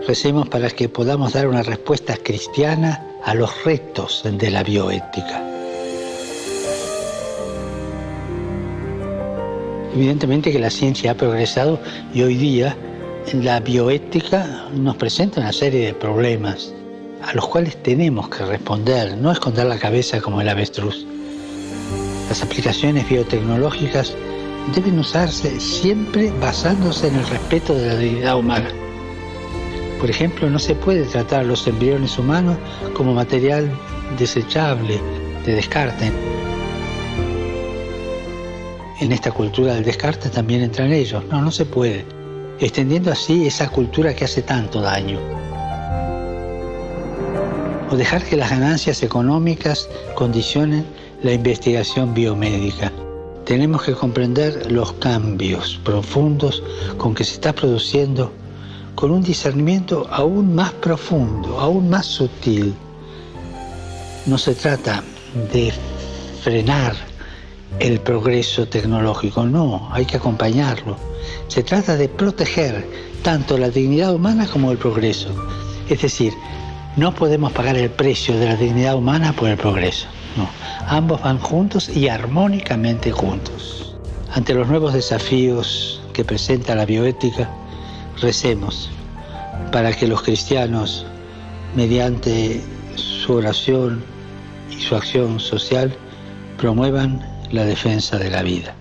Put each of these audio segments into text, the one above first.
Recemos para que podamos dar una respuesta cristiana a los retos de la bioética. Evidentemente que la ciencia ha progresado y hoy día la bioética nos presenta una serie de problemas a los cuales tenemos que responder, no esconder la cabeza como el avestruz. Las aplicaciones biotecnológicas deben usarse siempre basándose en el respeto de la dignidad humana. Por ejemplo, no se puede tratar a los embriones humanos como material desechable, de descarte. En esta cultura del descarte también entran ellos. No se puede. Extendiendo así esa cultura que hace tanto daño. O dejar que las ganancias económicas condicionen la investigación biomédica. Tenemos que comprender los cambios profundos con que se está produciendo con un discernimiento aún más profundo, aún más sutil. No se trata de frenar el progreso tecnológico, no, hay que acompañarlo. Se trata de proteger tanto la dignidad humana como el progreso. Es decir, no podemos pagar el precio de la dignidad humana por el progreso. No, ambos van juntos y armónicamente juntos. Ante los nuevos desafíos que presenta la bioética, recemos para que los cristianos, mediante su oración y su acción social, promuevan la defensa de la vida.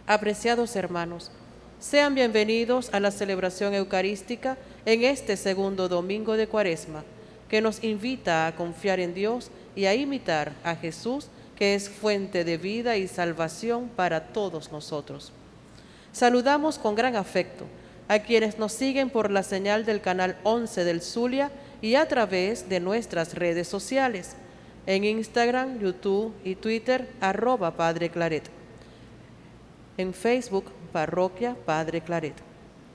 Apreciados hermanos, sean bienvenidos a la celebración eucarística en este segundo domingo de Cuaresma, que nos invita a confiar en Dios y a imitar a Jesús, que es fuente de vida y salvación para todos nosotros. Saludamos con gran afecto a quienes nos siguen por la señal del canal 11 del Zulia y a través de nuestras redes sociales, en Instagram, YouTube y Twitter, @Padre Claret. En Facebook, Parroquia Padre Claret.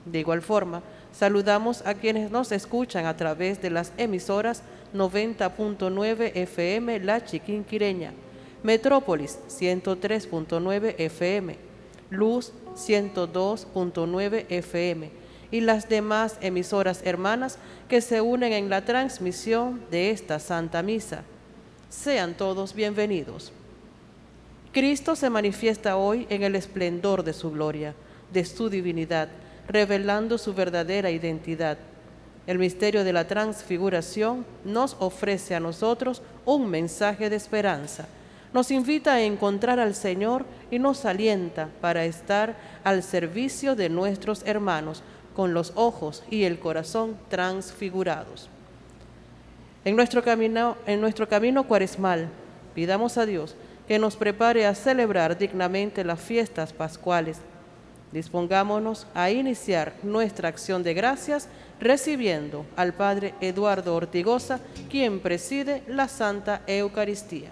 De igual forma, saludamos a quienes nos escuchan a través de las emisoras 90.9 FM La Chiquinquireña, Metrópolis 103.9 FM, Luz 102.9 FM y las demás emisoras hermanas que se unen en la transmisión de esta Santa Misa. Sean todos bienvenidos. Cristo se manifiesta hoy en el esplendor de su gloria, de su divinidad, revelando su verdadera identidad. El misterio de la transfiguración nos ofrece a nosotros un mensaje de esperanza. Nos invita a encontrar al Señor y nos alienta para estar al servicio de nuestros hermanos, con los ojos y el corazón transfigurados. En nuestro camino cuaresmal, pidamos a Dios que nos prepare a celebrar dignamente las fiestas pascuales. Dispongámonos a iniciar nuestra acción de gracias recibiendo al Padre Eduardo Ortigosa, quien preside la Santa Eucaristía.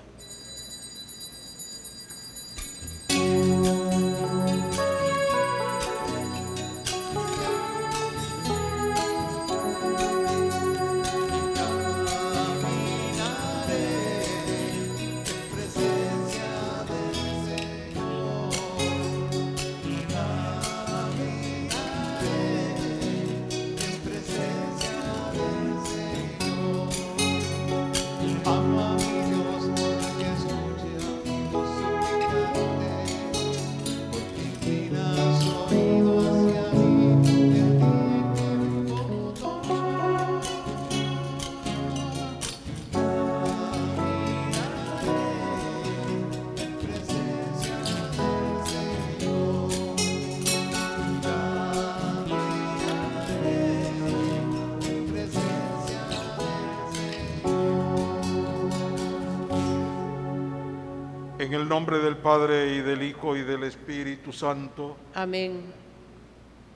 En el nombre del Padre, y del Hijo, y del Espíritu Santo. Amén.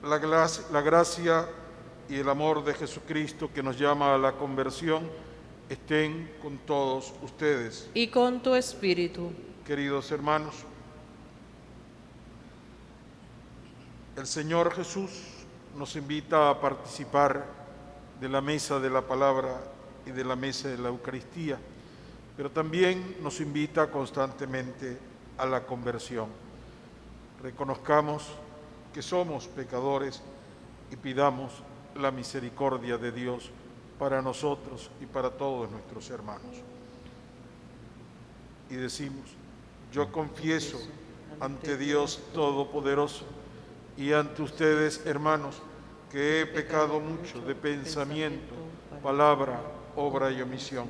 La gracia y el amor de Jesucristo, que nos llama a la conversión, estén con todos ustedes. Y con tu espíritu. Queridos hermanos, el Señor Jesús nos invita a participar de la mesa de la palabra y de la mesa de la Eucaristía, pero también nos invita constantemente a la conversión. Reconozcamos que somos pecadores y pidamos la misericordia de Dios para nosotros y para todos nuestros hermanos. Y decimos: yo confieso ante Dios Todopoderoso y ante ustedes, hermanos, que he pecado mucho de pensamiento, palabra, obra y omisión.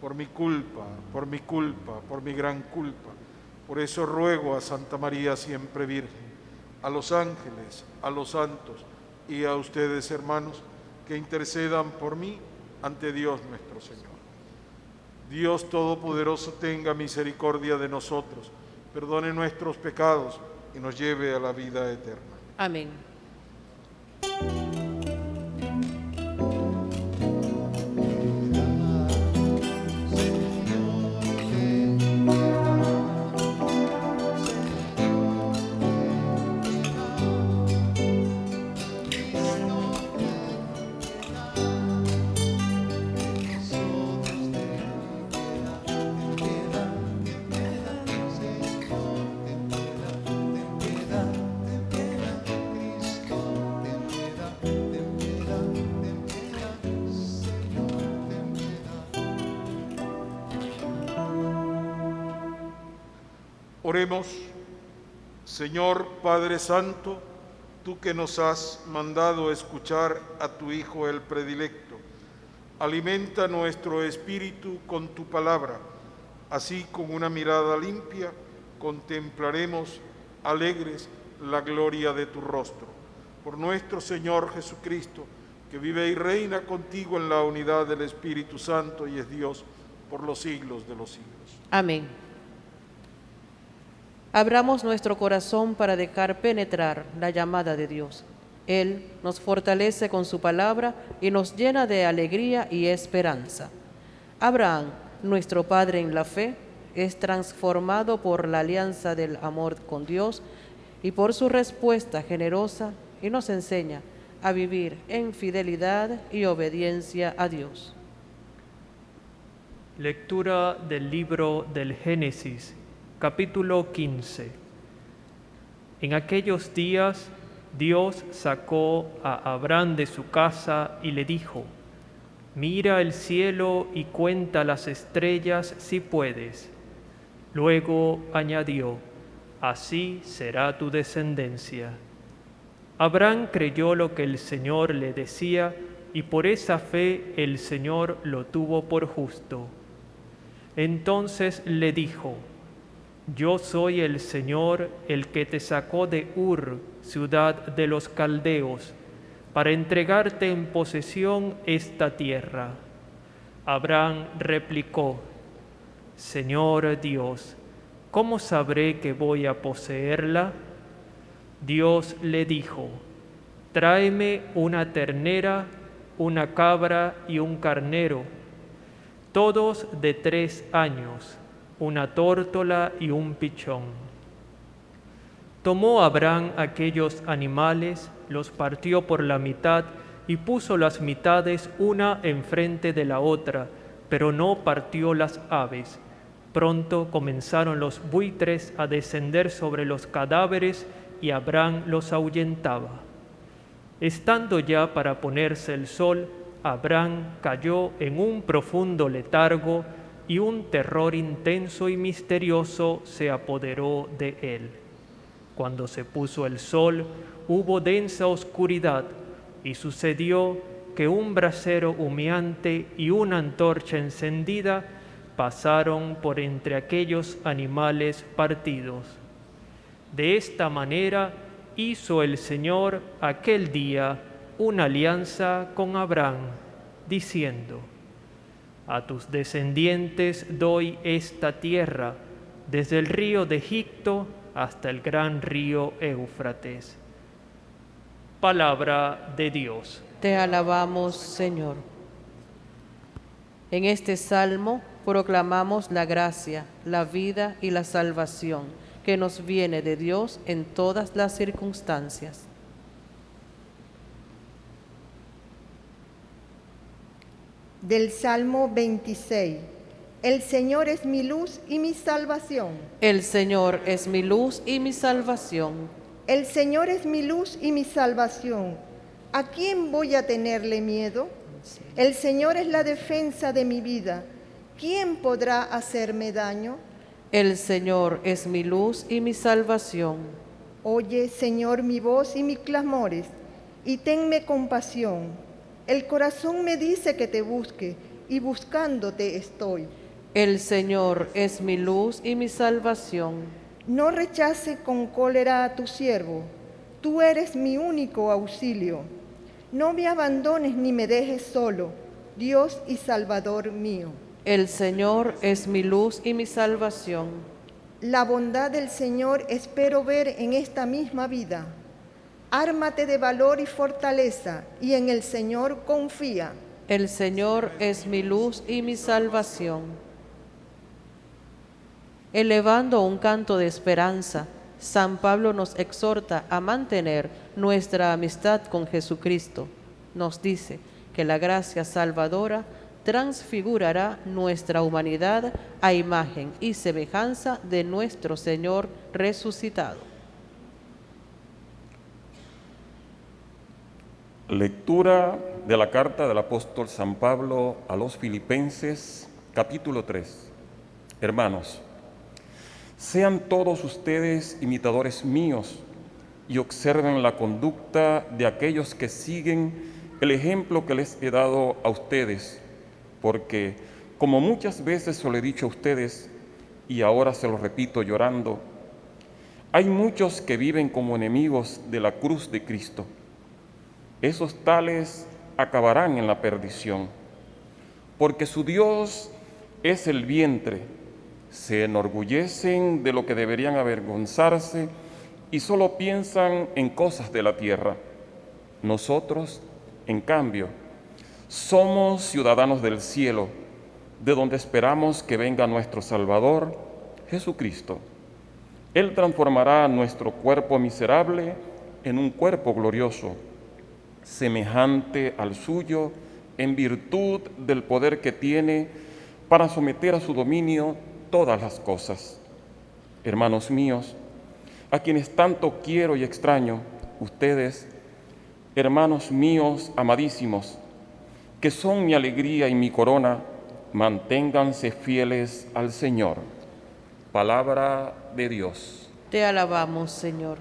Por mi culpa, por mi gran culpa. Por eso ruego a Santa María siempre Virgen, a los ángeles, a los santos y a ustedes, hermanos, que intercedan por mí ante Dios nuestro Señor. Dios Todopoderoso tenga misericordia de nosotros, perdone nuestros pecados y nos lleve a la vida eterna. Amén. Oremos. Señor Padre Santo, tú que nos has mandado escuchar a tu Hijo el predilecto, alimenta nuestro espíritu con tu palabra, así con una mirada limpia contemplaremos alegres la gloria de tu rostro. Por nuestro Señor Jesucristo, que vive y reina contigo en la unidad del Espíritu Santo y es Dios por los siglos de los siglos. Amén. Abramos nuestro corazón para dejar penetrar la llamada de Dios. Él nos fortalece con su palabra y nos llena de alegría y esperanza. Abraham, nuestro padre en la fe, es transformado por la alianza del amor con Dios y por su respuesta generosa, y nos enseña a vivir en fidelidad y obediencia a Dios. Lectura del libro del Génesis, capítulo 15. En aquellos días Dios sacó a Abraham de su casa y le dijo: mira el cielo y cuenta las estrellas si puedes. Luego añadió: así será tu descendencia. Abraham creyó lo que el Señor le decía, y por esa fe el Señor lo tuvo por justo. Entonces le dijo: yo soy el Señor, el que te sacó de Ur, ciudad de los caldeos, para entregarte en posesión esta tierra. Abraham replicó: Señor Dios, ¿cómo sabré que voy a poseerla? Dios le dijo: tráeme una ternera, una cabra y un carnero, todos de 3 años, una tórtola y un pichón. Tomó Abraham aquellos animales, los partió por la mitad y puso las mitades una enfrente de la otra, pero no partió las aves. Pronto comenzaron los buitres a descender sobre los cadáveres y Abraham los ahuyentaba. Estando ya para ponerse el sol, Abraham cayó en un profundo letargo y un terror intenso y misterioso se apoderó de él. Cuando se puso el sol, hubo densa oscuridad y sucedió que un brasero humeante y una antorcha encendida pasaron por entre aquellos animales partidos. De esta manera hizo el Señor aquel día una alianza con Abraham, diciendo: a tus descendientes doy esta tierra, desde el río de Egipto hasta el gran río Éufrates. Palabra de Dios. Te alabamos, Señor. En este salmo proclamamos la gracia, la vida y la salvación que nos viene de Dios en todas las circunstancias. Del Salmo 26. El Señor es mi luz y mi salvación. El Señor es mi luz y mi salvación. El Señor es mi luz y mi salvación. ¿A quién voy a tenerle miedo? El Señor es la defensa de mi vida. ¿Quién podrá hacerme daño? El Señor es mi luz y mi salvación. Oye, Señor, mi voz y mis clamores, y tenme compasión. El corazón me dice que te busque, y buscándote estoy. El Señor es mi luz y mi salvación. No rechace con cólera a tu siervo. Tú eres mi único auxilio. No me abandones ni me dejes solo, Dios y Salvador mío. El Señor es mi luz y mi salvación. La bondad del Señor espero ver en esta misma vida. Ármate de valor y fortaleza, y en el Señor confía. El Señor es mi luz y mi salvación. Elevando un canto de esperanza, San Pablo nos exhorta a mantener nuestra amistad con Jesucristo. Nos dice que la gracia salvadora transfigurará nuestra humanidad a imagen y semejanza de nuestro Señor resucitado. Lectura de la carta del apóstol San Pablo a los Filipenses, capítulo 3. Hermanos, sean todos ustedes imitadores míos y observen la conducta de aquellos que siguen el ejemplo que les he dado a ustedes, porque, como muchas veces se lo he dicho a ustedes, y ahora se lo repito llorando, hay muchos que viven como enemigos de la cruz de Cristo. Esos tales acabarán en la perdición, porque su Dios es el vientre, se enorgullecen de lo que deberían avergonzarse y solo piensan en cosas de la tierra. Nosotros, en cambio, somos ciudadanos del cielo, de donde esperamos que venga nuestro Salvador, Jesucristo. Él transformará nuestro cuerpo miserable en un cuerpo glorioso, semejante al suyo, en virtud del poder que tiene para someter a su dominio todas las cosas. Hermanos míos, a quienes tanto quiero y extraño, ustedes, hermanos míos amadísimos, que son mi alegría y mi corona, manténganse fieles al Señor. Palabra de Dios. Te alabamos, Señor.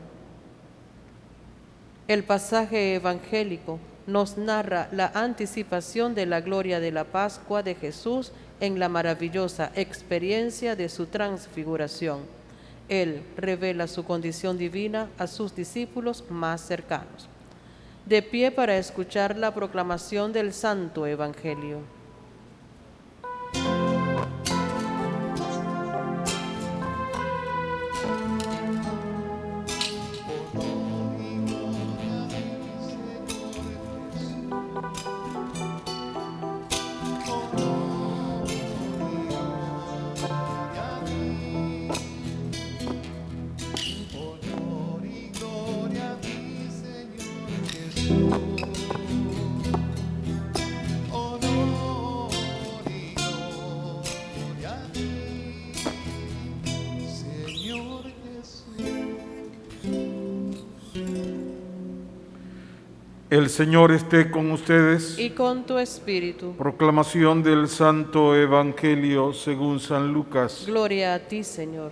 El pasaje evangélico nos narra la anticipación de la gloria de la Pascua de Jesús en la maravillosa experiencia de su transfiguración. Él revela su condición divina a sus discípulos más cercanos. De pie para escuchar la proclamación del Santo Evangelio. El Señor esté con ustedes. Y con tu espíritu. Proclamación del Santo Evangelio según San Lucas. Gloria a ti, Señor.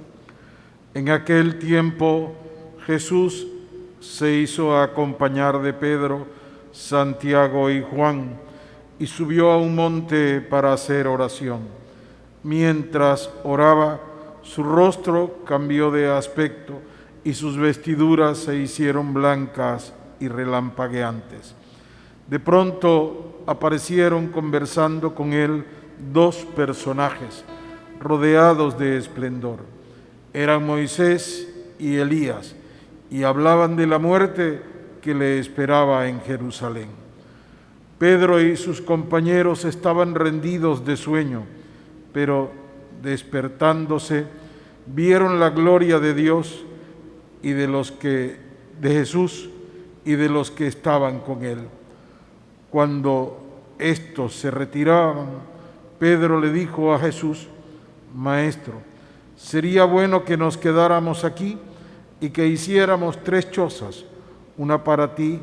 En aquel tiempo Jesús se hizo acompañar de Pedro, Santiago y Juan y subió a un monte para hacer oración. Mientras oraba, su rostro cambió de aspecto y sus vestiduras se hicieron blancas y relampagueantes. De pronto aparecieron conversando con él dos personajes rodeados de esplendor. Eran Moisés y Elías, y hablaban de la muerte que le esperaba en Jerusalén. Pedro y sus compañeros estaban rendidos de sueño, pero despertándose vieron la gloria de Dios y de Jesús y de los que estaban con él. Cuando estos se retiraban, Pedro le dijo a Jesús: Maestro, sería bueno que nos quedáramos aquí y que hiciéramos 3 chozas, una para ti,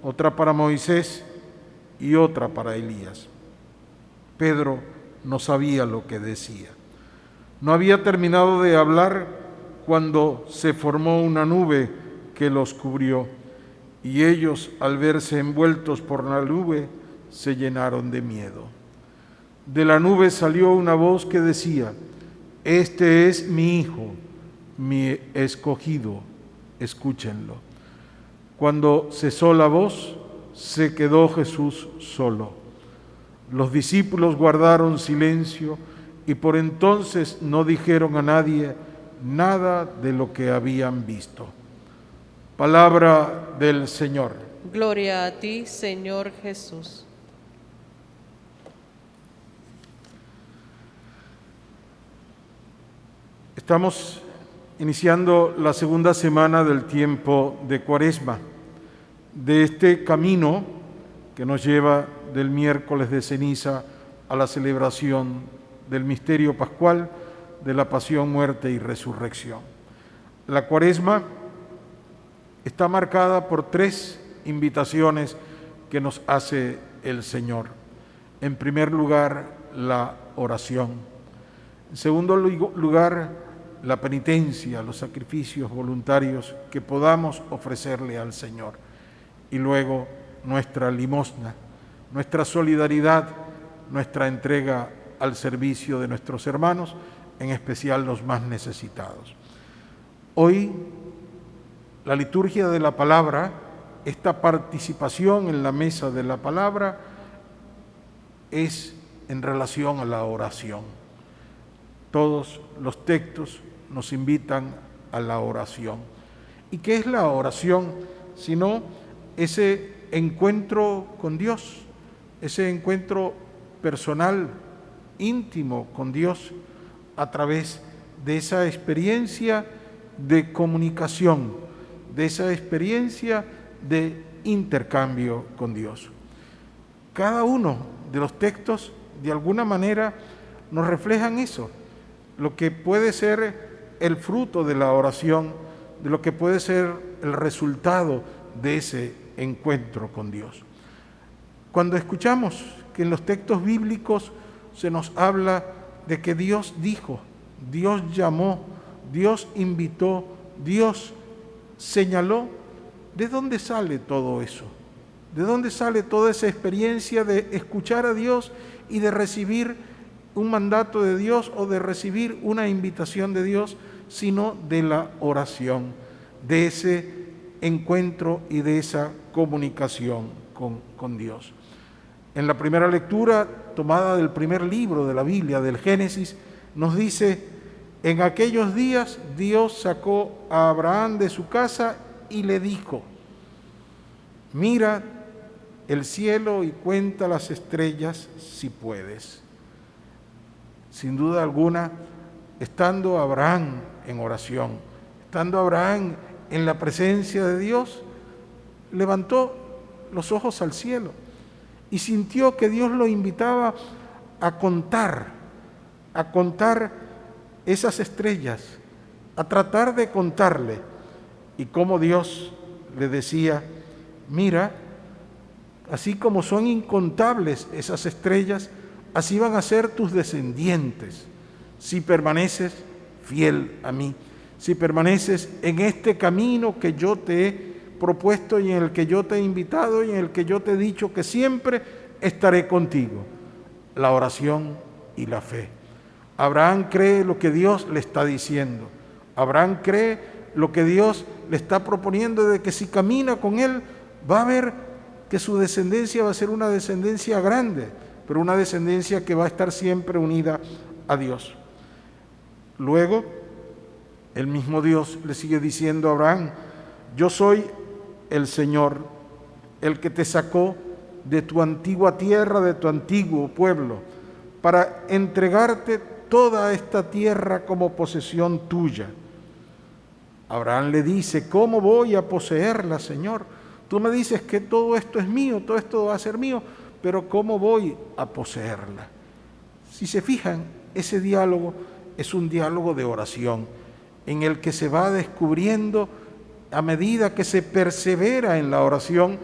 otra para Moisés y otra para Elías. Pedro no sabía lo que decía. No había terminado de hablar cuando se formó una nube que los cubrió, y ellos, al verse envueltos por la nube, se llenaron de miedo. De la nube salió una voz que decía: Este es mi Hijo, mi escogido, escúchenlo. Cuando cesó la voz, se quedó Jesús solo. Los discípulos guardaron silencio y por entonces no dijeron a nadie nada de lo que habían visto. Palabra del Señor. Gloria a ti, Señor Jesús. Estamos iniciando la segunda semana del tiempo de Cuaresma, de este camino que nos lleva del miércoles de ceniza a la celebración del misterio pascual de la pasión, muerte y resurrección. La Cuaresma está marcada por 3 invitaciones que nos hace el Señor. En primer lugar, la oración. En segundo lugar, la penitencia, los sacrificios voluntarios que podamos ofrecerle al Señor. Y luego nuestra limosna, nuestra solidaridad, nuestra entrega al servicio de nuestros hermanos, en especial los más necesitados. Hoy, la liturgia de la palabra, esta participación en la mesa de la palabra, es en relación a la oración. Todos los textos nos invitan a la oración. ¿Y qué es la oración? Sino ese encuentro con Dios, ese encuentro personal, íntimo con Dios, a través de esa experiencia de comunicación, de esa experiencia de intercambio con Dios. Cada uno de los textos, de alguna manera, nos reflejan eso, lo que puede ser el fruto de la oración, de lo que puede ser el resultado de ese encuentro con Dios. Cuando escuchamos que en los textos bíblicos se nos habla de que Dios dijo, Dios llamó, Dios invitó, Dios señaló, ¿de dónde sale todo eso? ¿De dónde sale toda esa experiencia de escuchar a Dios y de recibir un mandato de Dios o de recibir una invitación de Dios, sino de la oración, de ese encuentro y de esa comunicación con Dios? En la primera lectura, tomada del primer libro de la Biblia, del Génesis, nos dice: en aquellos días Dios sacó a Abraham de su casa y le dijo: mira el cielo y cuenta las estrellas si puedes. Sin duda alguna, estando Abraham en oración, estando Abraham en la presencia de Dios, levantó los ojos al cielo y sintió que Dios lo invitaba a contar esas estrellas, a tratar de contarle, y cómo Dios le decía: mira, así como son incontables esas estrellas, así van a ser tus descendientes, si permaneces fiel a mí, si permaneces en este camino que yo te he propuesto y en el que yo te he invitado y en el que yo te he dicho que siempre estaré contigo. La oración y la fe. Abraham cree lo que Dios le está diciendo. Abraham cree lo que Dios le está proponiendo, de que si camina con él va a ver que su descendencia va a ser una descendencia grande, pero una descendencia que va a estar siempre unida a Dios. Luego, el mismo Dios le sigue diciendo a Abraham: yo soy el Señor, el que te sacó de tu antigua tierra, de tu antiguo pueblo, para entregarte toda esta tierra como posesión tuya. Abraham le dice: ¿cómo voy a poseerla, Señor? Tú me dices que todo esto es mío, todo esto va a ser mío, pero ¿cómo voy a poseerla? Si se fijan, ese diálogo es un diálogo de oración, en el que se va descubriendo, a medida que se persevera en la oración,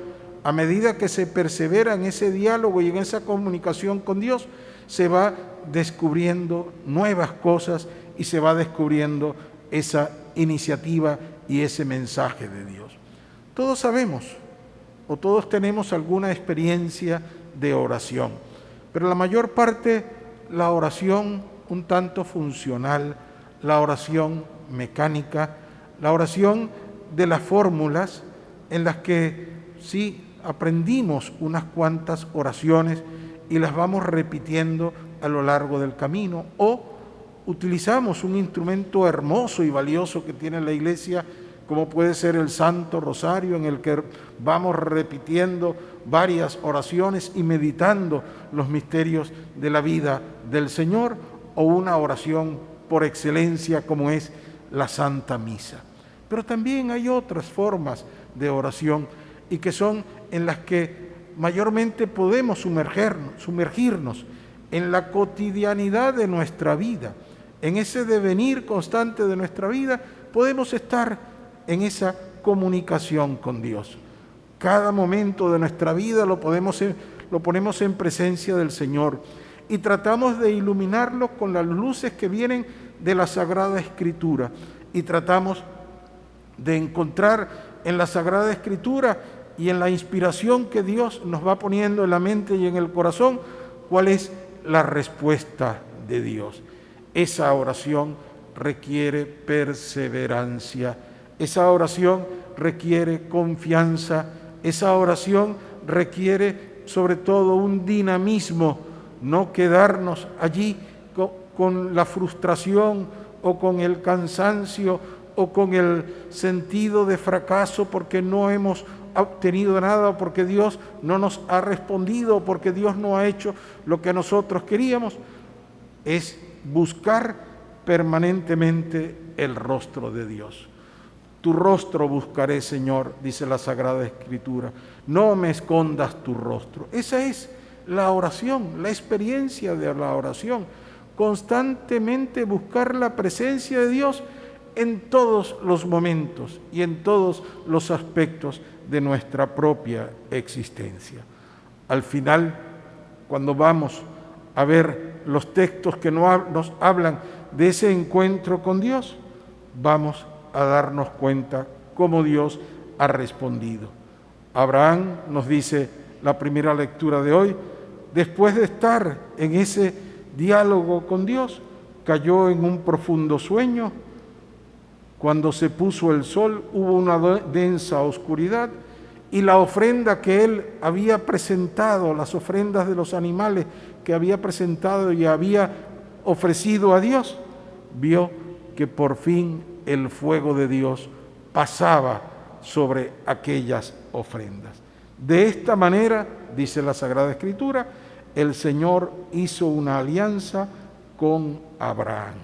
a medida que se persevera en ese diálogo y en esa comunicación con Dios, se va descubriendo nuevas cosas y se va descubriendo esa iniciativa y ese mensaje de Dios. Todos sabemos o todos tenemos alguna experiencia de oración, pero la mayor parte la oración un tanto funcional, la oración mecánica, la oración de las fórmulas en las que sí aprendimos unas cuantas oraciones y las vamos repitiendo a lo largo del camino, o utilizamos un instrumento hermoso y valioso que tiene la Iglesia, como puede ser el Santo Rosario, en el que vamos repitiendo varias oraciones y meditando los misterios de la vida del Señor, o una oración por excelencia como es la Santa Misa. Pero también hay otras formas de oración y que son en las que mayormente podemos sumergirnos en la cotidianidad de nuestra vida, en ese devenir constante de nuestra vida. Podemos estar en esa comunicación con Dios. Cada momento de nuestra vida lo ponemos en presencia del Señor y tratamos de iluminarlo con las luces que vienen de la Sagrada Escritura, y tratamos de encontrar en la Sagrada Escritura y en la inspiración que Dios nos va poniendo en la mente y en el corazón cuál es la respuesta de Dios. Esa oración requiere perseverancia, esa oración requiere confianza, esa oración requiere sobre todo un dinamismo, no quedarnos allí con la frustración o con el cansancio o con el sentido de fracaso porque no hemos obtenido nada, o porque Dios no nos ha respondido, o porque Dios no ha hecho lo que nosotros queríamos. Es buscar permanentemente el rostro de Dios. Tu rostro buscaré, Señor, dice la Sagrada Escritura. No me escondas tu rostro. Esa es la oración, la experiencia de la oración. Constantemente buscar la presencia de Dios en todos los momentos y en todos los aspectos de nuestra propia existencia. Al final, cuando vamos a ver los textos que nos hablan de ese encuentro con Dios, vamos a darnos cuenta cómo Dios ha respondido. Abraham, nos dice la primera lectura de hoy, después de estar en ese diálogo con Dios, cayó en un profundo sueño. Cuando se puso el sol, hubo una densa oscuridad y la ofrenda que él había presentado, las ofrendas de los animales que había presentado y había ofrecido a Dios, vio que por fin el fuego de Dios pasaba sobre aquellas ofrendas. De esta manera, dice la Sagrada Escritura, el Señor hizo una alianza con Abraham.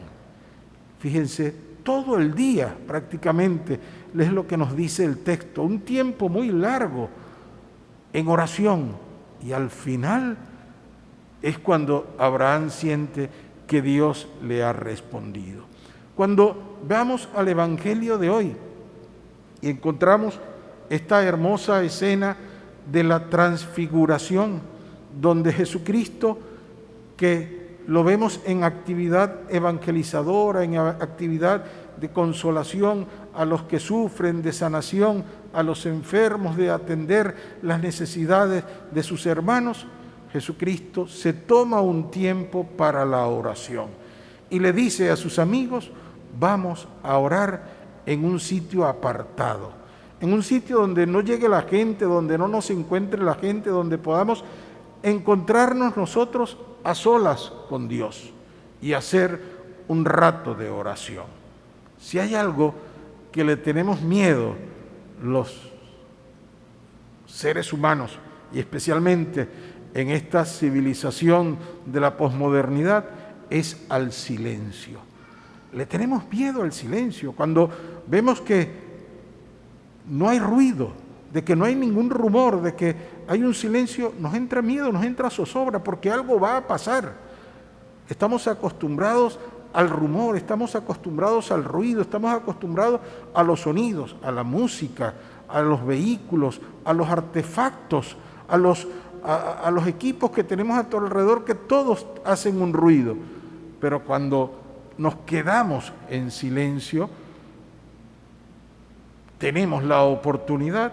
Fíjense, todo el día prácticamente es lo que nos dice el texto, un tiempo muy largo en oración, y al final es cuando Abraham siente que Dios le ha respondido. Cuando vamos al Evangelio de hoy y encontramos esta hermosa escena de la transfiguración, donde Jesucristo, que lo vemos en actividad evangelizadora, en actividad de consolación a los que sufren, de sanación a los enfermos, de atender las necesidades de sus hermanos, Jesucristo se toma un tiempo para la oración y le dice a sus amigos: vamos a orar en un sitio apartado, en un sitio donde no llegue la gente, donde no nos encuentre la gente, donde podamos encontrarnos nosotros a solas con Dios y hacer un rato de oración. Si hay algo que le tenemos miedo los seres humanos, y especialmente en esta civilización de la posmodernidad, es al silencio. Le tenemos miedo al silencio. Cuando vemos que no hay ruido, de que no hay ningún rumor, de que hay un silencio, nos entra miedo, nos entra zozobra, porque algo va a pasar. Estamos acostumbrados al rumor, estamos acostumbrados al ruido, estamos acostumbrados a los sonidos, a la música, a los vehículos, a los artefactos, a los equipos que tenemos a tu alrededor, que todos hacen un ruido. Pero cuando nos quedamos en silencio, tenemos la oportunidad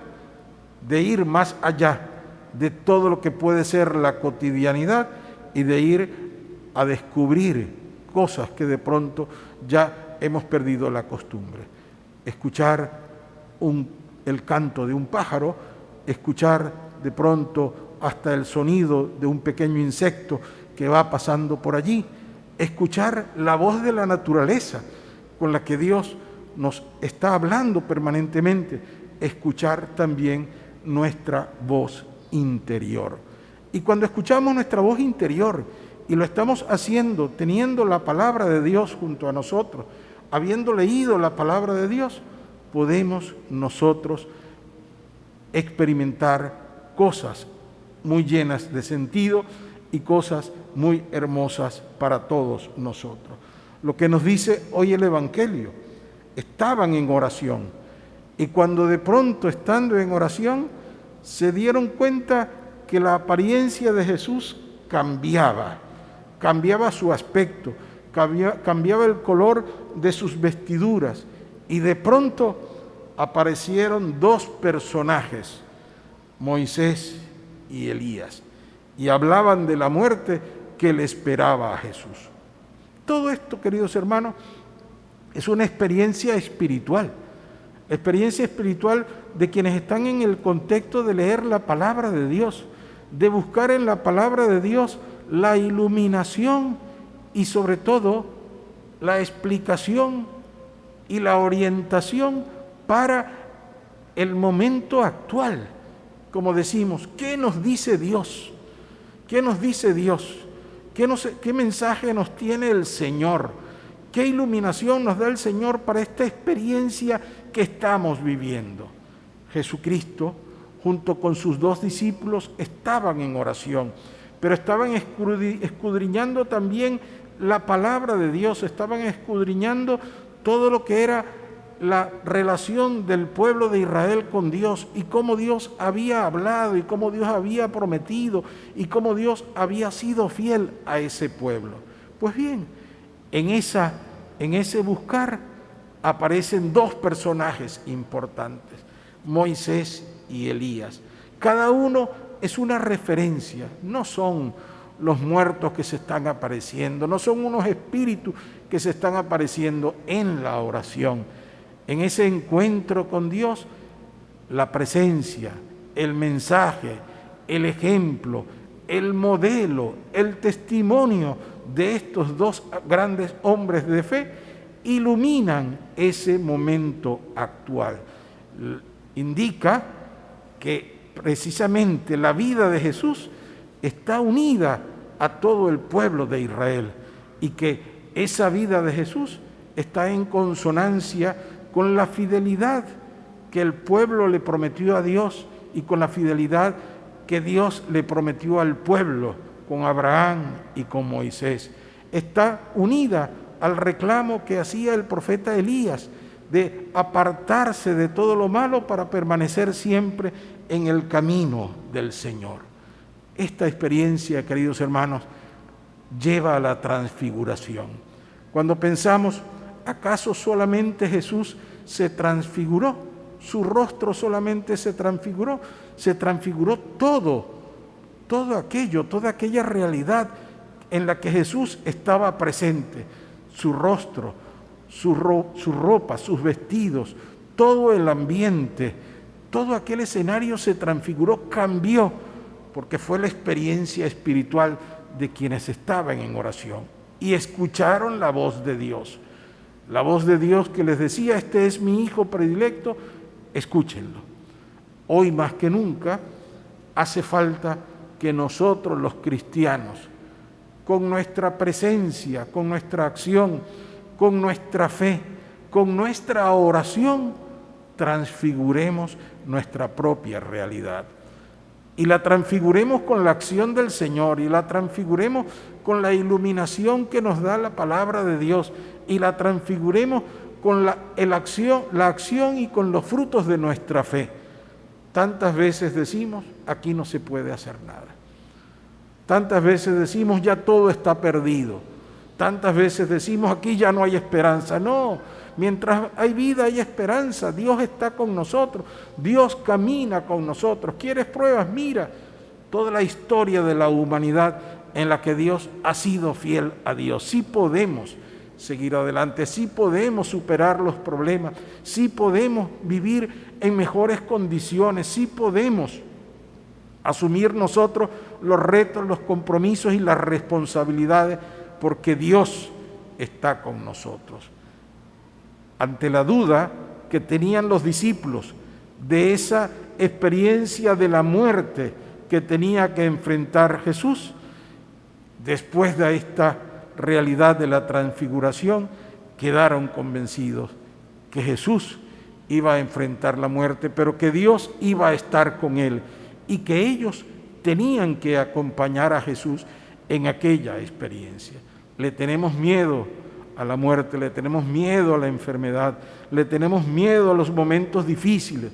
de ir más allá de todo lo que puede ser la cotidianidad y de ir a descubrir cosas que de pronto ya hemos perdido la costumbre. Escuchar el canto de un pájaro, escuchar de pronto hasta el sonido de un pequeño insecto que va pasando por allí, escuchar la voz de la naturaleza con la que Dios nos está hablando permanentemente, escuchar también nuestra voz interior. Y cuando escuchamos nuestra voz interior, y lo estamos haciendo teniendo la palabra de Dios junto a nosotros, habiendo leído la palabra de Dios, podemos nosotros experimentar cosas muy llenas de sentido y cosas muy hermosas para todos nosotros. Lo que nos dice hoy el Evangelio: estaban en oración, y cuando de pronto, estando en oración, se dieron cuenta que la apariencia de Jesús cambiaba su aspecto, cambiaba el color de sus vestiduras, y de pronto aparecieron dos personajes, Moisés y Elías, y hablaban de la muerte que le esperaba a Jesús. Todo esto, queridos hermanos, es una experiencia espiritual de quienes están en el contexto de leer la palabra de Dios, de buscar en la palabra de Dios la iluminación y sobre todo la explicación y la orientación para el momento actual. Como decimos, ¿qué nos dice Dios? ¿Qué nos dice Dios? ¿Qué mensaje nos tiene el Señor? ¿Qué iluminación nos da el Señor para esta experiencia que estamos viviendo? Jesucristo, junto con sus dos discípulos, estaban en oración, pero estaban escudriñando también la palabra de Dios, estaban escudriñando todo lo que era la relación del pueblo de Israel con Dios y cómo Dios había hablado y cómo Dios había prometido y cómo Dios había sido fiel a ese pueblo. Pues bien, en ese buscar aparecen dos personajes importantes, Moisés y Elías. Cada uno es una referencia, no son los muertos que se están apareciendo, no son unos espíritus que se están apareciendo en la oración. En ese encuentro con Dios, la presencia, el mensaje, el ejemplo, el modelo, el testimonio de estos dos grandes hombres de fe iluminan ese momento actual. Indica que precisamente la vida de Jesús está unida a todo el pueblo de Israel y que esa vida de Jesús está en consonancia con la fidelidad que el pueblo le prometió a Dios y con la fidelidad que Dios le prometió al pueblo con Abraham y con Moisés. Está unida al reclamo que hacía el profeta Elías de apartarse de todo lo malo para permanecer siempre en el camino del Señor. Esta experiencia, queridos hermanos, lleva a la transfiguración. Cuando pensamos, ¿acaso solamente Jesús se transfiguró? Su rostro solamente se transfiguró todo aquello, toda aquella realidad en la que Jesús estaba presente, su rostro, su ropa, sus vestidos, todo el ambiente, todo aquel escenario se transfiguró, cambió, porque fue la experiencia espiritual de quienes estaban en oración y escucharon la voz de Dios. La voz de Dios que les decía, este es mi hijo predilecto, escúchenlo. Hoy más que nunca hace falta que nosotros los cristianos, con nuestra presencia, con nuestra acción, con nuestra fe, con nuestra oración, transfiguremos nuestra propia realidad. Y la transfiguremos con la acción del Señor, y la transfiguremos con la iluminación que nos da la palabra de Dios, y la transfiguremos con la acción y con los frutos de nuestra fe. Tantas veces decimos, aquí no se puede hacer nada. Tantas veces decimos, ya todo está perdido. Tantas veces decimos, aquí ya no hay esperanza. No, mientras hay vida hay esperanza. Dios está con nosotros. Dios camina con nosotros. ¿Quieres pruebas? Mira toda la historia de la humanidad en la que Dios ha sido fiel a Dios. Sí podemos seguir adelante, sí podemos superar los problemas, sí podemos vivir en mejores condiciones, sí podemos asumir nosotros los retos, los compromisos y las responsabilidades, porque Dios está con nosotros. Ante la duda que tenían los discípulos de esa experiencia de la muerte que tenía que enfrentar Jesús, después de esta realidad de la transfiguración, quedaron convencidos que Jesús iba a enfrentar la muerte, pero que Dios iba a estar con él y que ellos tenían que acompañar a Jesús en aquella experiencia. Le tenemos miedo a la muerte, le tenemos miedo a la enfermedad, le tenemos miedo a los momentos difíciles,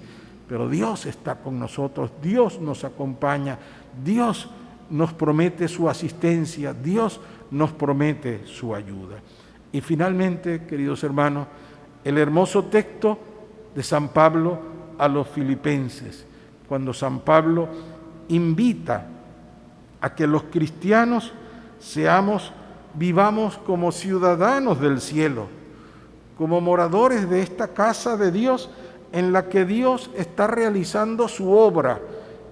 pero Dios está con nosotros, Dios nos acompaña, Dios nos promete su asistencia, Dios nos promete su ayuda. Y finalmente, queridos hermanos, el hermoso texto de San Pablo a los Filipenses, cuando San Pablo invita a que los cristianos vivamos como ciudadanos del cielo, como moradores de esta casa de Dios en la que Dios está realizando su obra,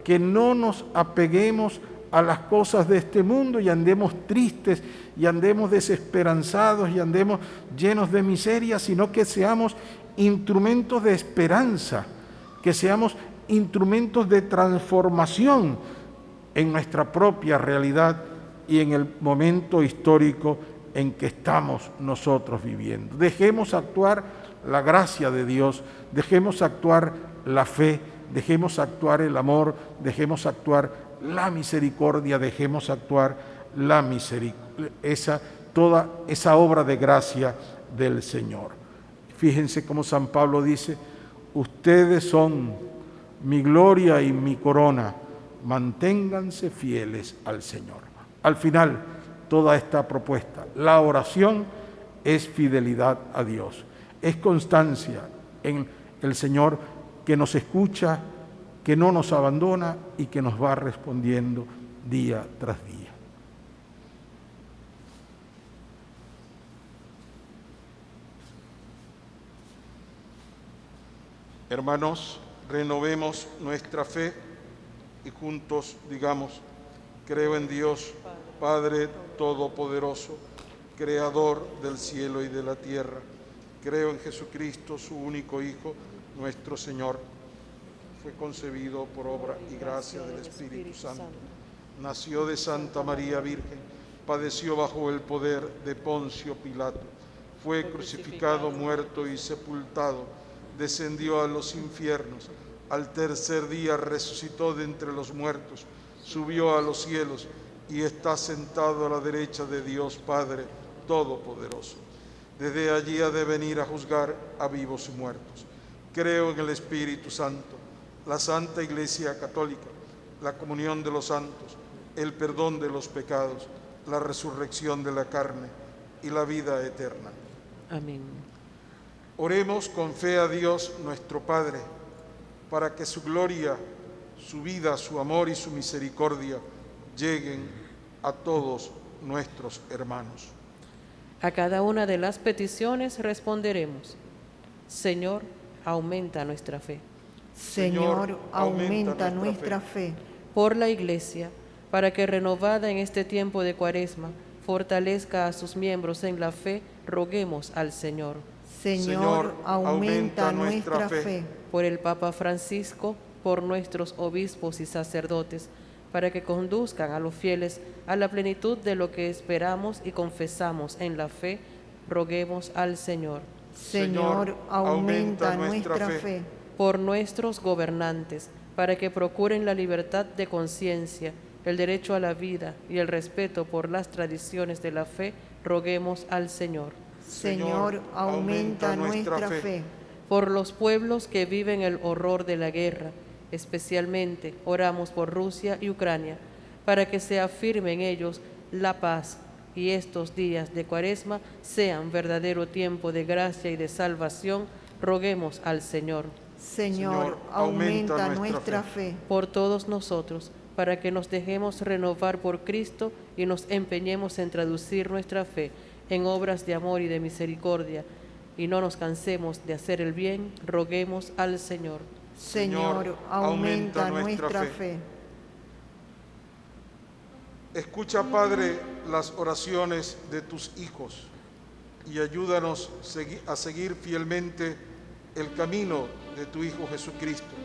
que no nos apeguemos a las cosas de este mundo y andemos tristes y andemos desesperanzados y andemos llenos de miseria, sino que seamos instrumentos de esperanza, que seamos instrumentos de transformación en nuestra propia realidad y en el momento histórico en que estamos nosotros viviendo. Dejemos actuar la gracia de Dios, dejemos actuar la fe, dejemos actuar el amor, dejemos actuar la misericordia, dejemos actuar toda esa obra de gracia del Señor. Fíjense cómo San Pablo dice, ustedes son mi gloria y mi corona, manténganse fieles al Señor. Al final, toda esta propuesta, la oración es fidelidad a Dios, es constancia en el Señor que nos escucha, que no nos abandona y que nos va respondiendo día tras día. Hermanos, renovemos nuestra fe y juntos digamos, creo en Dios, Padre Todopoderoso, Creador del cielo y de la tierra. Creo en Jesucristo, su único Hijo, nuestro Señor. Fue concebido por obra y gracia del Espíritu Santo. Nació de Santa María Virgen, padeció bajo el poder de Poncio Pilato. Fue crucificado, muerto y sepultado. Descendió a los infiernos, al tercer día resucitó de entre los muertos, subió a los cielos y está sentado a la derecha de Dios Padre Todopoderoso. Desde allí ha de venir a juzgar a vivos y muertos. Creo en el Espíritu Santo, la Santa Iglesia Católica, la comunión de los santos, el perdón de los pecados, la resurrección de la carne y la vida eterna. Amén. Oremos con fe a Dios nuestro Padre, para que su gloria, su vida, su amor y su misericordia lleguen a todos nuestros hermanos. A cada una de las peticiones responderemos, Señor, aumenta nuestra fe. Señor, aumenta nuestra fe. Por la Iglesia, para que renovada en este tiempo de Cuaresma, fortalezca a sus miembros en la fe, roguemos al Señor. Señor, aumenta nuestra fe. Por el Papa Francisco, por nuestros obispos y sacerdotes, para que conduzcan a los fieles a la plenitud de lo que esperamos y confesamos en la fe, roguemos al Señor. Señor, aumenta nuestra fe. Por nuestros gobernantes, para que procuren la libertad de conciencia, el derecho a la vida y el respeto por las tradiciones de la fe, roguemos al Señor. Señor, aumenta nuestra fe. Por los pueblos que viven el horror de la guerra, especialmente oramos por Rusia y Ucrania, para que se afirme en ellos la paz y estos días de Cuaresma sean verdadero tiempo de gracia y de salvación, roguemos al Señor. Señor, aumenta nuestra fe. Por todos nosotros, para que nos dejemos renovar por Cristo y nos empeñemos en traducir nuestra fe en obras de amor y de misericordia, y no nos cansemos de hacer el bien, roguemos al Señor. Señor, aumenta nuestra fe. Escucha, Padre, las oraciones de tus hijos y ayúdanos a seguir fielmente el camino de tu Hijo Jesucristo,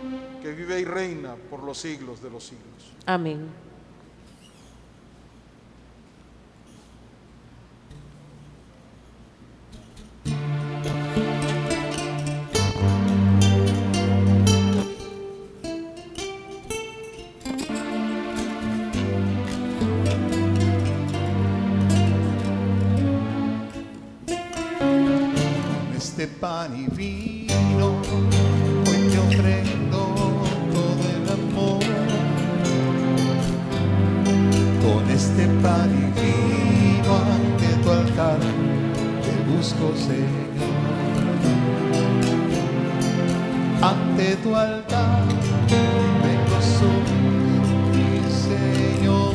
que vive y reina por los siglos de los siglos. Amén. Pan y vino, hoy te ofrendo todo el amor. Con este pan y vino ante tu altar te busco, Señor. Ante tu altar vengo solo, mi Señor,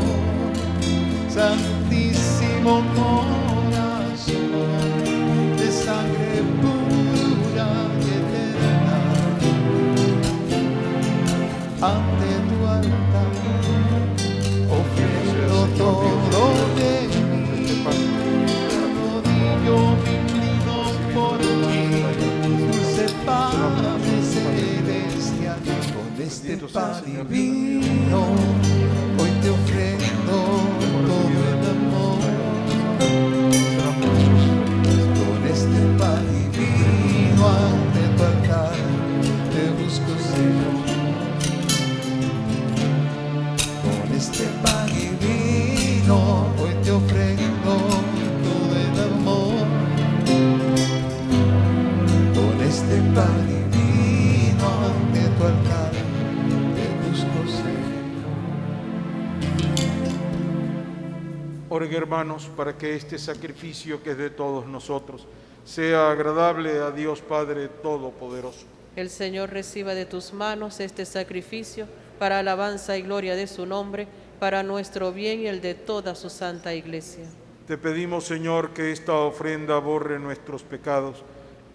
santísimo corazón de sangre pura y eterna. Ante tu altar ofrendo todo de mí, arrodillo mi inclino por ti, dulce Padre celestial. Con este pan y vino hoy te ofrendo todo el amor. Con este pan y vino ante tu altar te busco, Señor. Con este pan y vino hoy te ofrendo todo el amor. Oren, hermanos, para que este sacrificio que es de todos nosotros sea agradable a Dios Padre Todopoderoso. El Señor reciba de tus manos este sacrificio para alabanza y gloria de su nombre, para nuestro bien y el de toda su santa Iglesia. Te pedimos, Señor, que esta ofrenda borre nuestros pecados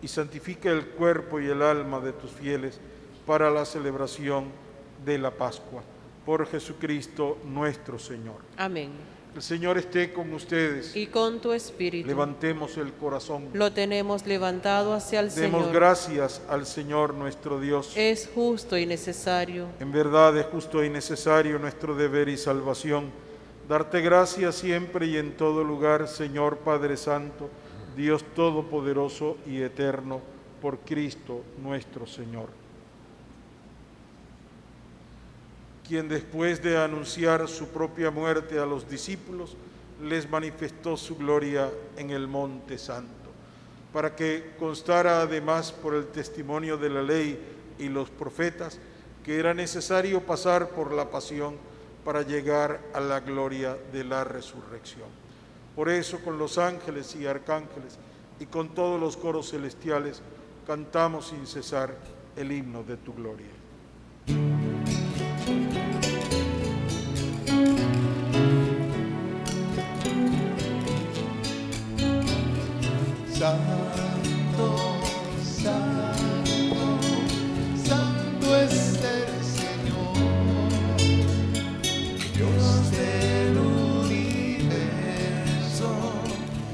y santifique el cuerpo y el alma de tus fieles para la celebración de la Pascua. Por Jesucristo nuestro Señor. Amén. El Señor esté con ustedes. Y con tu espíritu. Levantemos el corazón. Lo tenemos levantado hacia el Señor. Demos gracias al Señor nuestro Dios. Es justo y necesario. En verdad es justo y necesario nuestro deber y salvación. Darte gracias siempre y en todo lugar, Señor Padre Santo, Dios Todopoderoso y Eterno, por Cristo nuestro Señor. Quien después de anunciar su propia muerte a los discípulos, les manifestó su gloria en el Monte Santo, para que constara además por el testimonio de la ley y los profetas, que era necesario pasar por la pasión para llegar a la gloria de la resurrección. Por eso, con los ángeles y arcángeles y con todos los coros celestiales, cantamos sin cesar el himno de tu gloria. Santo, santo, santo es el Señor, Dios del universo,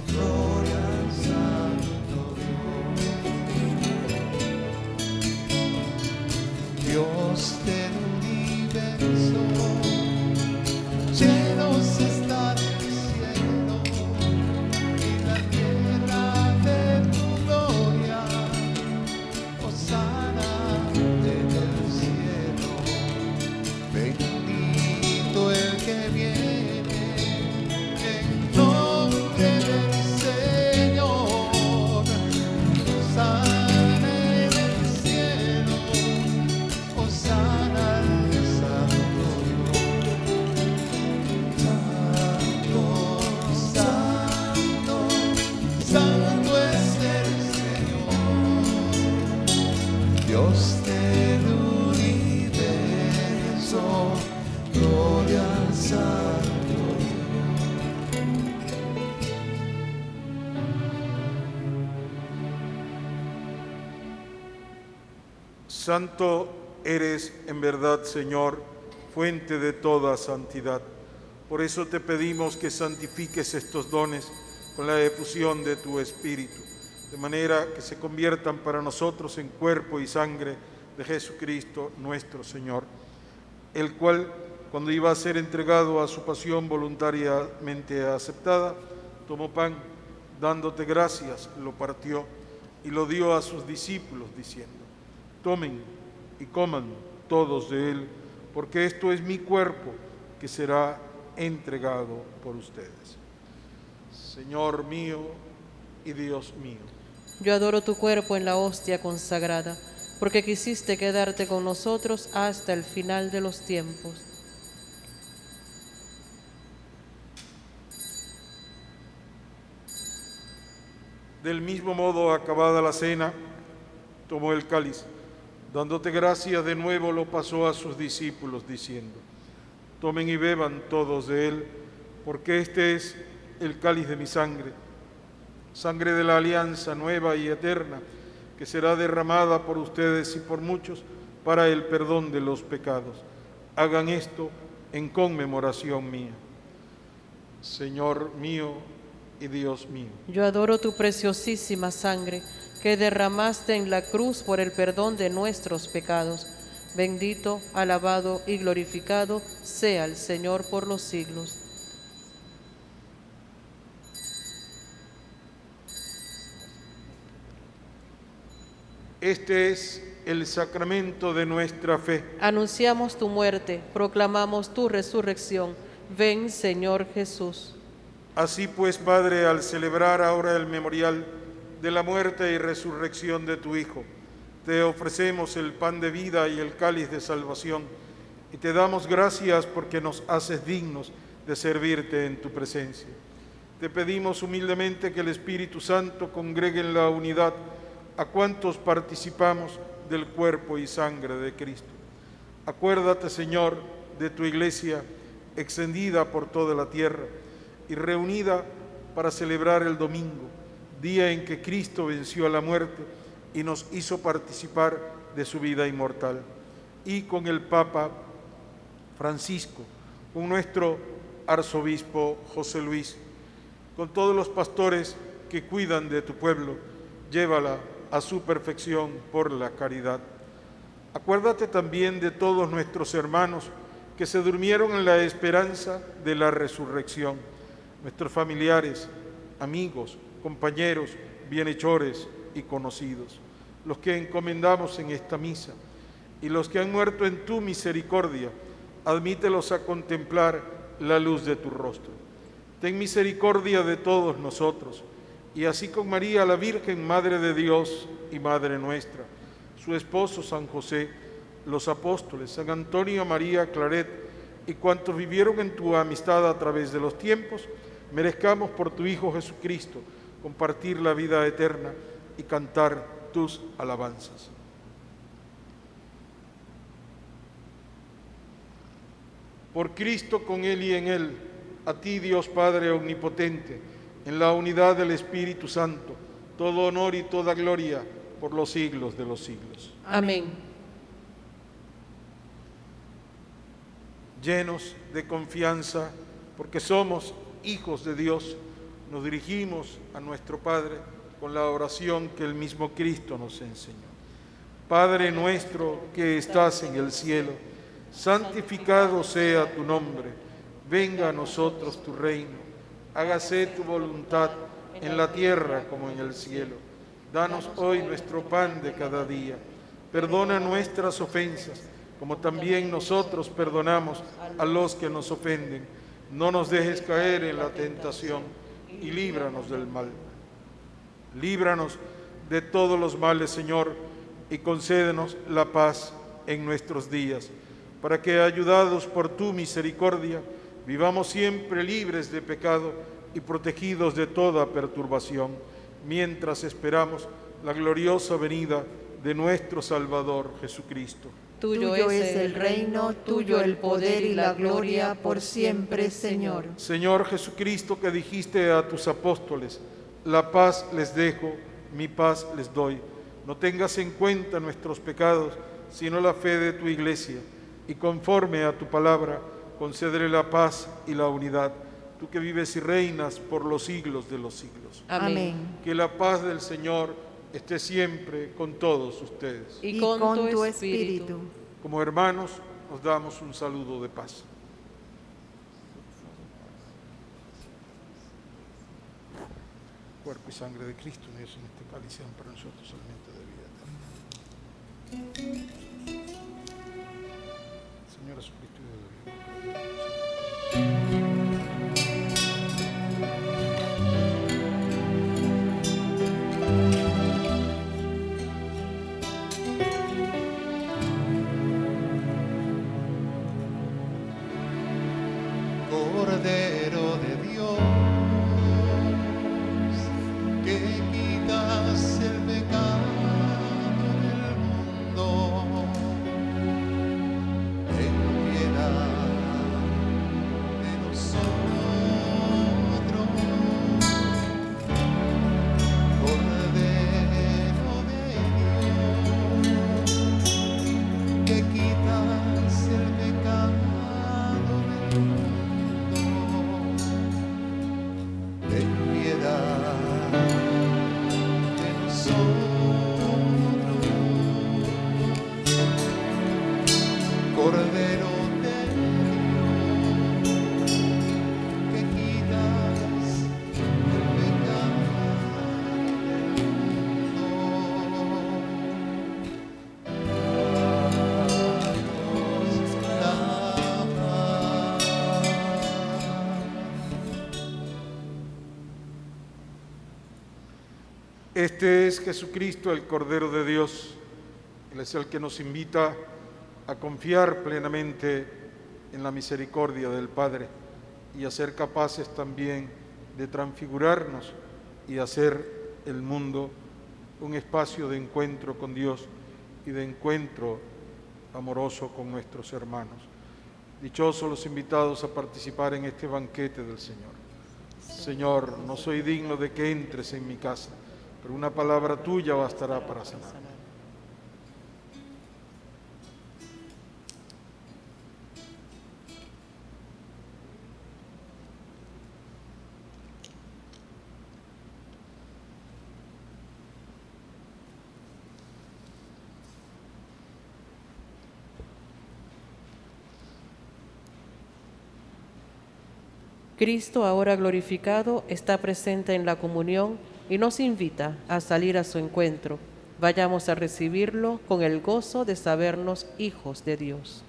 gloria al Santo Dios. Dios del universo, llenos está el cielo y la tierra de tu gloria, hosana en el cielo, bendito el que viene en nombre del Señor, hosana en el cielo, hosana al Santo Dios. Santo, santo es el Señor, Dios del universo, gloria al Santo Santo eres en verdad, Señor, fuente de toda santidad. Por eso te pedimos que santifiques estos dones con la efusión de tu Espíritu, de manera que se conviertan para nosotros en cuerpo y sangre de Jesucristo nuestro Señor, el cual, cuando iba a ser entregado a su pasión voluntariamente aceptada, tomó pan, dándote gracias, lo partió y lo dio a sus discípulos, diciendo: tomen y coman todos de él, porque esto es mi cuerpo que será entregado por ustedes. Señor mío y Dios mío. Yo adoro tu cuerpo en la hostia consagrada, porque quisiste quedarte con nosotros hasta el final de los tiempos. Del mismo modo, acabada la cena, tomó el cáliz, dándote gracias de nuevo, lo pasó a sus discípulos, diciendo: tomen y beban todos de él, porque este es el cáliz de mi sangre, sangre de la alianza nueva y eterna, que será derramada por ustedes y por muchos para el perdón de los pecados. Hagan esto en conmemoración mía. Señor mío y Dios mío. Yo adoro tu preciosísima sangre, que derramaste en la cruz por el perdón de nuestros pecados. Bendito, alabado y glorificado sea el Señor por los siglos. Este es el sacramento de nuestra fe. Anunciamos tu muerte, proclamamos tu resurrección. Ven, Señor Jesús. Así pues, Padre, al celebrar ahora el memorial de la muerte y resurrección de tu Hijo, te ofrecemos el pan de vida y el cáliz de salvación, y te damos gracias porque nos haces dignos de servirte en tu presencia. Te pedimos humildemente que el Espíritu Santo congregue en la unidad a cuantos participamos del cuerpo y sangre de Cristo. Acuérdate, Señor, de tu Iglesia extendida por toda la tierra y reunida para celebrar el domingo, día en que Cristo venció a la muerte y nos hizo participar de su vida inmortal. Y con el Papa Francisco, con nuestro arzobispo José Luis, con todos los pastores que cuidan de tu pueblo, llévala a su perfección por la caridad. Acuérdate también de todos nuestros hermanos que se durmieron en la esperanza de la resurrección, nuestros familiares, amigos, compañeros, bienhechores y conocidos, los que encomendamos en esta misa, y los que han muerto en tu misericordia, admítelos a contemplar la luz de tu rostro. Ten misericordia de todos nosotros, y así con María, la Virgen, Madre de Dios y Madre nuestra, su esposo San José, los apóstoles, San Antonio María Claret, y cuantos vivieron en tu amistad a través de los tiempos, merezcamos por tu Hijo Jesucristo compartir la vida eterna y cantar tus alabanzas. Por Cristo, con Él y en Él, a ti, Dios Padre Omnipotente, en la unidad del Espíritu Santo, todo honor y toda gloria por los siglos de los siglos. Amén. Llenos de confianza, porque somos hijos de Dios, nos dirigimos a nuestro Padre con la oración que el mismo Cristo nos enseñó. Padre nuestro que estás en el cielo, santificado sea tu nombre, venga a nosotros tu reino, hágase tu voluntad en la tierra como en el cielo. Danos hoy nuestro pan de cada día, perdona nuestras ofensas, como también nosotros perdonamos a los que nos ofenden. No nos dejes caer en la tentación y líbranos del mal. Líbranos de todos los males, Señor, y concédenos la paz en nuestros días, para que, ayudados por tu misericordia, vivamos siempre libres de pecado y protegidos de toda perturbación, mientras esperamos la gloriosa venida de nuestro Salvador Jesucristo. Tuyo es el reino, tuyo el poder y la gloria por siempre, Señor. Señor Jesucristo, que dijiste a tus apóstoles, la paz les dejo, mi paz les doy. No tengas en cuenta nuestros pecados, sino la fe de tu Iglesia, y conforme a tu palabra, concédele la paz y la unidad, tú que vives y reinas por los siglos de los siglos. Amén. Que la paz del Señor esté siempre con todos ustedes. Y con tu espíritu. Como hermanos, nos damos un saludo de paz. Cuerpo y sangre de Cristo, unidos en este cáliz, sean para nosotros alimento de vida eterna. Señor Jesucristo, Cordero de Dios, que quitas el pecado del mundo, ten piedad de nosotros. Cordero de Dios, que quitas el pecado del mundo, ten piedad de nosotros. Cordero de Dios, que quitas el pecado del mundo. Danos la paz. Este es Jesucristo, el Cordero de Dios. Él es el que nos invita a confiar plenamente en la misericordia del Padre y a ser capaces también de transfigurarnos y hacer el mundo un espacio de encuentro con Dios y de encuentro amoroso con nuestros hermanos. Dichosos los invitados a participar en este banquete del Señor. Señor, no soy digno de que entres en mi casa, pero una palabra tuya bastará para sanar. Cristo, ahora glorificado, está presente en la comunión y nos invita a salir a su encuentro. Vayamos a recibirlo con el gozo de sabernos hijos de Dios.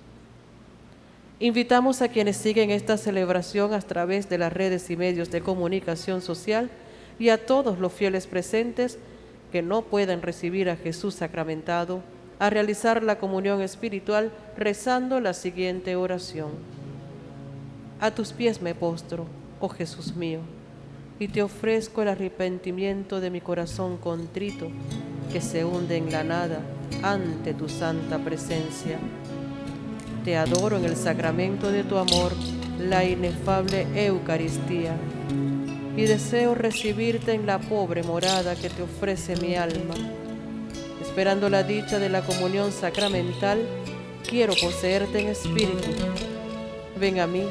Invitamos a quienes siguen esta celebración a través de las redes y medios de comunicación social y a todos los fieles presentes que no pueden recibir a Jesús sacramentado a realizar la comunión espiritual rezando la siguiente oración. A tus pies me postro, oh Jesús mío, y te ofrezco el arrepentimiento de mi corazón contrito, que se hunde en la nada ante tu santa presencia. Te adoro en el sacramento de tu amor, la inefable Eucaristía, y deseo recibirte en la pobre morada que te ofrece mi alma. Esperando la dicha de la comunión sacramental, quiero poseerte en espíritu. Ven a mí,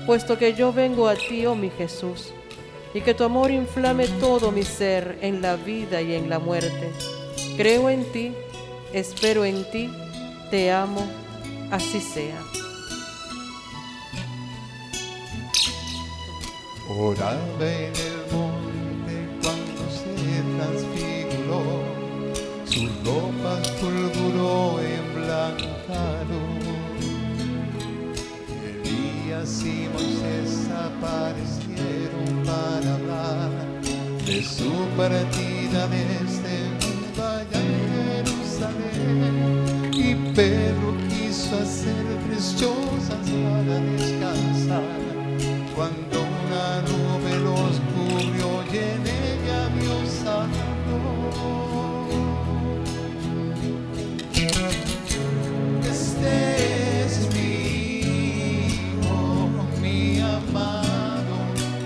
puesto que yo vengo a ti, oh mi Jesús, y que tu amor inflame todo mi ser en la vida y en la muerte. Creo en ti, espero en ti, te amo, así sea. Oraba en el monte cuando se transfiguró, sus ropas fulguró en blanca luz. Elías y Moisés aparecieron para hablar de su partida desde Judá a Jerusalén, y Pedro quiso hacer 3 chozas para descansar, cuando una nube los cubrió y en ella vio Salvador. Este es mi hijo, mi amado,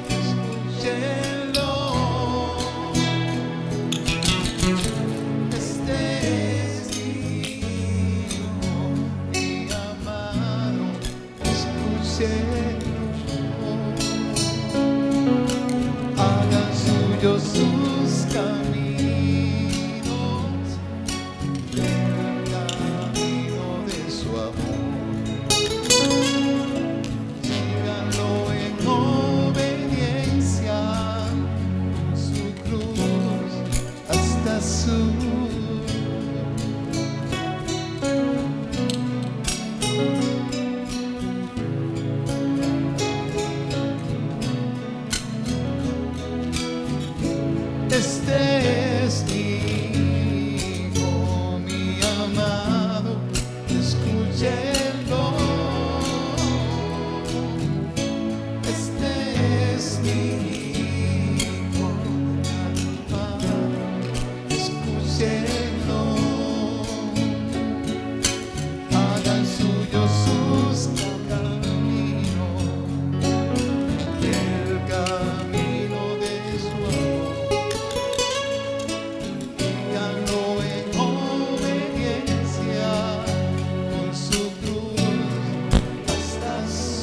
escúchenlo. Este es mi hijo, mi amado, escúchenlo. Hagan suyos sus caminos, el camino de su amor. Síganlo en obediencia, su cruz hasta su. Este es mi hijo, mi amado, escúchenlo. Este es mi hijo, mi amado, escúchenlo. Hagan suyos sus caminos, el camino de su amor. Síganlo en obediencia, con su cruz hasta su.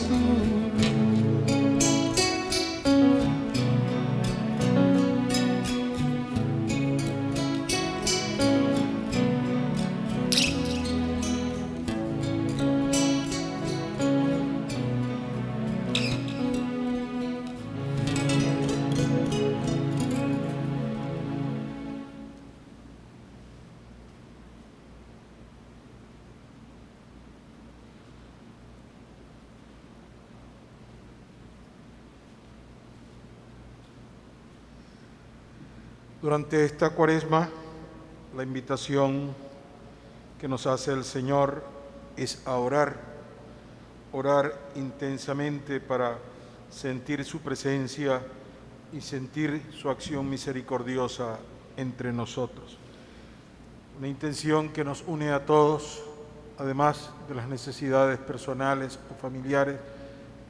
Durante esta Cuaresma, la invitación que nos hace el Señor es a orar intensamente para sentir su presencia y sentir su acción misericordiosa entre nosotros. Una intención que nos une a todos, además de las necesidades personales o familiares,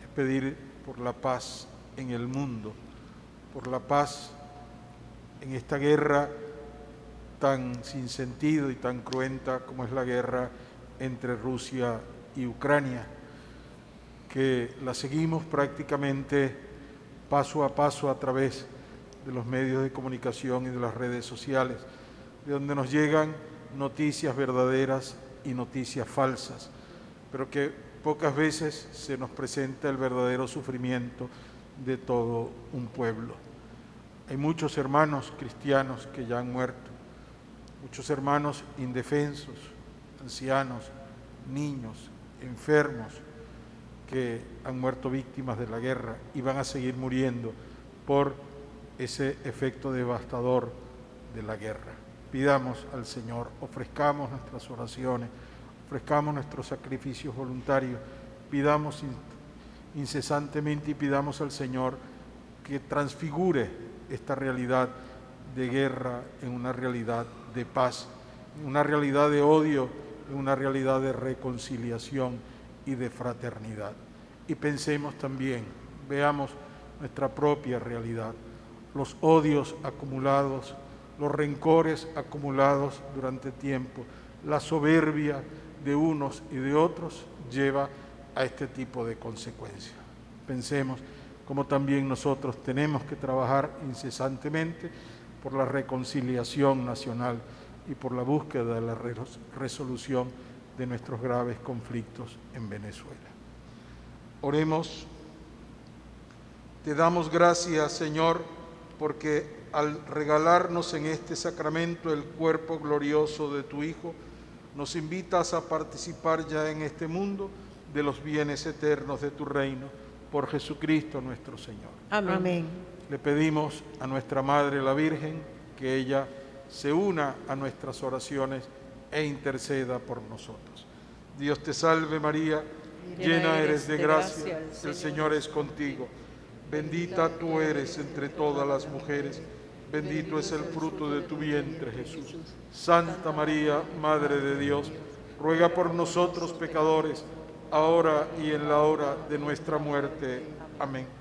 es pedir por la paz en el mundo, por la paz en esta guerra tan sin sentido y tan cruenta como es la guerra entre Rusia y Ucrania, que la seguimos prácticamente paso a paso a través de los medios de comunicación y de las redes sociales, de donde nos llegan noticias verdaderas y noticias falsas, pero que pocas veces se nos presenta el verdadero sufrimiento de todo un pueblo. Hay muchos hermanos cristianos que ya han muerto, muchos hermanos indefensos, ancianos, niños, enfermos, que han muerto víctimas de la guerra y van a seguir muriendo por ese efecto devastador de la guerra. Pidamos al Señor, ofrezcamos nuestras oraciones, ofrezcamos nuestros sacrificios voluntarios, pidamos incesantemente y pidamos al Señor que transfigure esta realidad de guerra en una realidad de paz, en una realidad de odio, en una realidad de reconciliación y de fraternidad. Y pensemos también, veamos nuestra propia realidad, los odios acumulados, los rencores acumulados durante tiempo, la soberbia de unos y de otros lleva a este tipo de consecuencias. Pensemos como también nosotros tenemos que trabajar incesantemente por la reconciliación nacional y por la búsqueda de la resolución de nuestros graves conflictos en Venezuela. Oremos. Te damos gracias, Señor, porque al regalarnos en este sacramento el cuerpo glorioso de tu Hijo, nos invitas a participar ya en este mundo de los bienes eternos de tu reino, por Jesucristo nuestro Señor. Amén. Amén. Le pedimos a nuestra Madre la Virgen que ella se una a nuestras oraciones e interceda por nosotros. Dios te salve María, llena eres de gracia, el Señor es contigo. Bendita tú eres entre todas las mujeres, bendito es el fruto de tu vientre, Jesús. Santa María, Madre de Dios, ruega por nosotros pecadores, ahora y en la hora de nuestra muerte. Amén.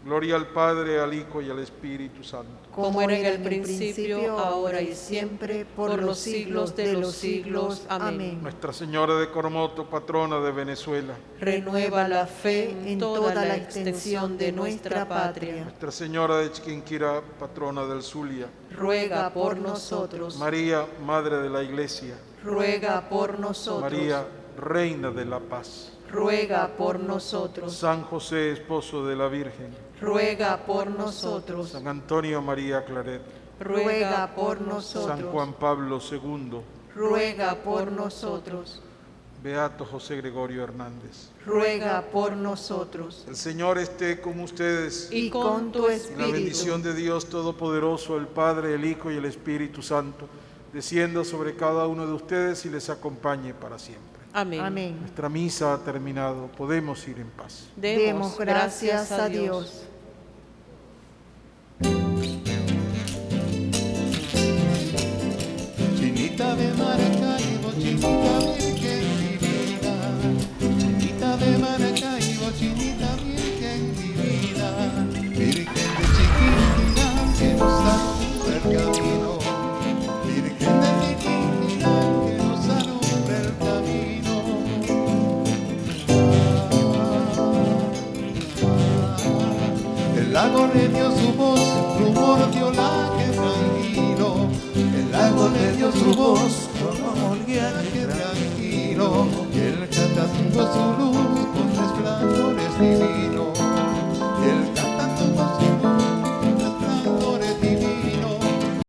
Gloria al Padre, al Hijo y al Espíritu Santo. Como era en el principio, ahora y siempre, por los siglos de los siglos. Amén. Nuestra Señora de Coromoto, patrona de Venezuela. Renueva la fe en toda la extensión de nuestra patria. Nuestra Señora de Chiquinquirá, patrona del Zulia. Ruega por nosotros. María, Madre de la Iglesia. Ruega por nosotros. María, Reina de la Paz. Ruega por nosotros. San José, esposo de la Virgen. Ruega por nosotros. San Antonio María Claret. Ruega por nosotros. San Juan Pablo II. Ruega por nosotros. Beato José Gregorio Hernández. Ruega por nosotros. El Señor esté con ustedes. Y con tu Y la espíritu. bendición de Dios Todopoderoso, el Padre, el Hijo y el Espíritu Santo, descienda sobre cada uno de ustedes y les acompañe para siempre. Amén. Amén. Nuestra misa ha terminado. Podemos ir en paz. Demos gracias a Dios.